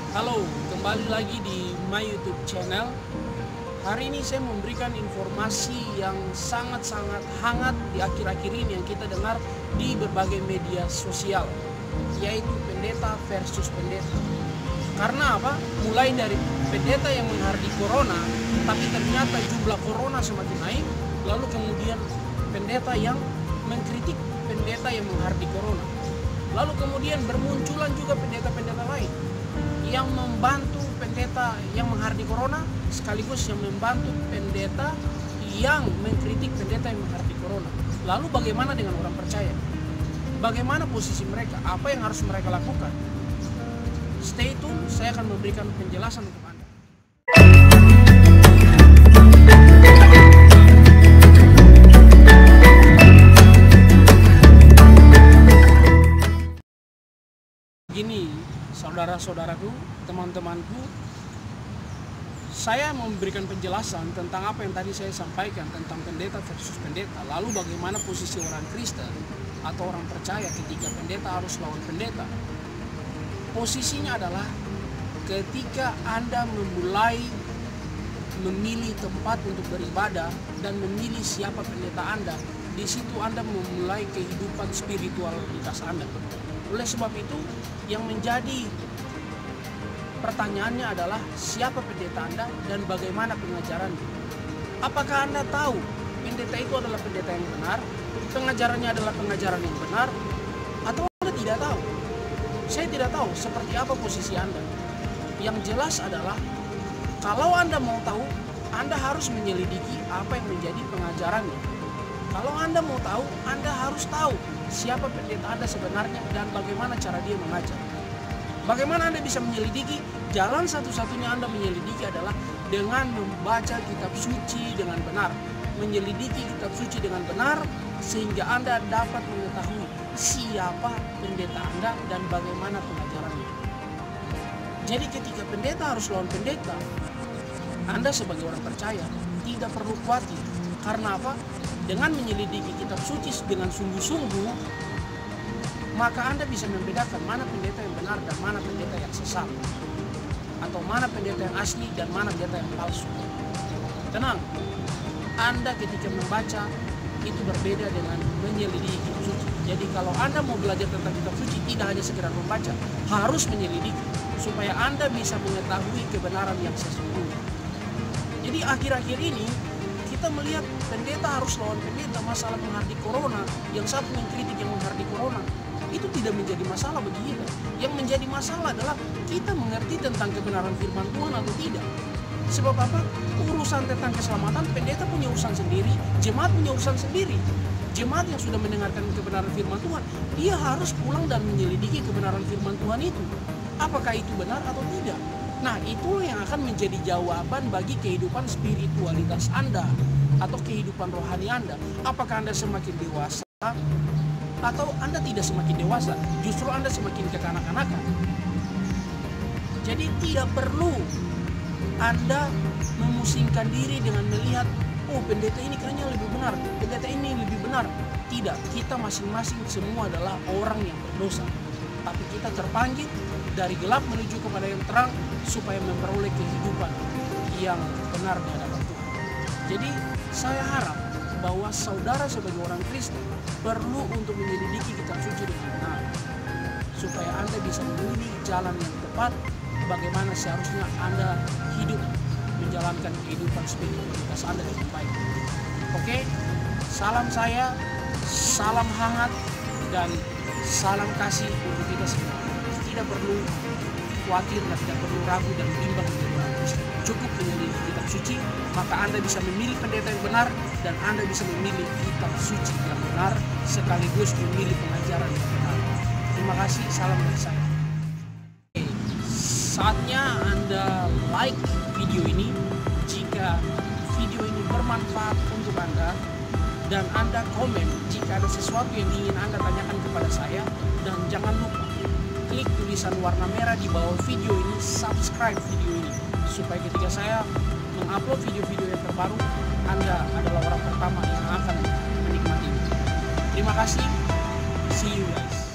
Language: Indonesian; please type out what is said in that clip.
Halo, kembali lagi di my YouTube channel. Hari ini saya memberikan informasi yang sangat-sangat hangat di akhir-akhir ini yang kita dengar di berbagai media sosial, yaitu pendeta versus pendeta. Karena apa? Mulai dari pendeta yang menghardi corona, tapi ternyata jumlah corona semakin naik, lalu kemudian pendeta yang mengkritik pendeta yang menghardi corona. Lalu kemudian bermunculan juga pendeta-pendeta lain yang membantu pendeta yang menghardi corona, sekaligus yang membantu pendeta yang mengkritik pendeta yang menghardi corona. Lalu bagaimana dengan orang percaya? Bagaimana posisi mereka? Apa yang harus mereka lakukan? Stay tune, saya akan memberikan penjelasan untuk Anda. Gini, saudara-saudaraku, teman-temanku, saya memberikan penjelasan tentang apa yang tadi saya sampaikan tentang pendeta versus pendeta. Lalu bagaimana posisi orang Kristen atau orang percaya ketika pendeta harus lawan pendeta. Posisinya adalah ketika Anda memulai memilih tempat untuk beribadah dan memilih siapa pendeta Anda, di situ Anda memulai kehidupan spiritualitas Anda. Oleh sebab itu, yang menjadi pertanyaannya adalah siapa pendeta Anda dan bagaimana pengajarannya. Apakah Anda tahu pendeta itu adalah pendeta yang benar, pengajarannya adalah pengajaran yang benar, atau Anda tidak tahu? Saya tidak tahu seperti apa posisi Anda. Yang jelas adalah kalau Anda mau tahu, Anda harus menyelidiki apa yang menjadi pengajarannya. Kalau Anda mau tahu, Anda harus tahu siapa pendeta Anda sebenarnya dan bagaimana cara dia mengajar. Bagaimana Anda bisa menyelidiki? Jalan satu-satunya Anda menyelidiki adalah dengan membaca kitab suci dengan benar. Menyelidiki kitab suci dengan benar sehingga Anda dapat mengetahui siapa pendeta Anda dan bagaimana pengajarannya. Jadi ketika pendeta harus lawan pendeta, Anda sebagai orang percaya tidak perlu khawatir. Karena apa? Dengan menyelidiki kitab suci dengan sungguh-sungguh, maka Anda bisa membedakan mana pendeta yang benar dan mana pendeta yang sesat, atau mana pendeta yang asli dan mana pendeta yang palsu. Tenang, Anda ketika membaca itu berbeda dengan menyelidiki kitab suci. Jadi kalau Anda mau belajar tentang kitab suci, tidak hanya sekedar membaca, harus menyelidiki supaya Anda bisa mengetahui kebenaran yang sesungguhnya. Jadi akhir-akhir ini kita melihat pendeta harus lawan pendeta masalah menghardi corona, yang satu mengkritik yang menghardi corona. Itu tidak menjadi masalah bagi kita. Yang menjadi masalah adalah kita mengerti tentang kebenaran firman Tuhan atau tidak. Sebab apa? Urusan tentang keselamatan, pendeta punya urusan sendiri, jemaat punya urusan sendiri. Jemaat yang sudah mendengarkan kebenaran firman Tuhan, dia harus pulang dan menyelidiki kebenaran firman Tuhan itu. Apakah itu benar atau tidak? Nah, itulah yang akan menjadi jawaban bagi kehidupan spiritualitas Anda atau kehidupan rohani Anda. Apakah Anda semakin dewasa atau Anda tidak semakin dewasa? Justru Anda semakin kekanak-kanakan. Jadi tidak perlu Anda memusingkan diri dengan melihat, oh pendeta ini kayaknya lebih benar, pendeta ini lebih benar. Tidak, kita masing-masing semua adalah orang yang berdosa. Tapi kita terpanggil dari gelap menuju kepada yang terang supaya memperoleh kehidupan yang benar di hadapan Tuhan. Jadi saya harap bahwa saudara sebagai orang Kristen perlu untuk menyelidiki kitab suci dengan benar supaya Anda bisa memilih jalan yang tepat bagaimana seharusnya Anda hidup menjalankan kehidupan spiritualitas Anda dengan baik. Oke, salam saya, salam hangat dan salam kasih untuk kita semua. Tidak perlu khawatir dan tidak perlu ragu dan bimbang menjadi orang Kristen. Cukup menyelidiki kitab suci, maka Anda bisa memilih pendeta yang benar dan Anda bisa memilih kitab suci yang benar sekaligus memilih pengajaran yang benar. Terima kasih, salam dari saya. Saatnya Anda like video ini jika video ini bermanfaat untuk Anda, dan Anda komen jika ada sesuatu yang ingin Anda tanyakan kepada saya, dan jangan lupa klik tulisan warna merah di bawah video ini, subscribe video ini supaya ketika saya mengupload video-video yang terbaru, Anda adalah orang pertama yang akan menikmatinya. Terima kasih, see you guys.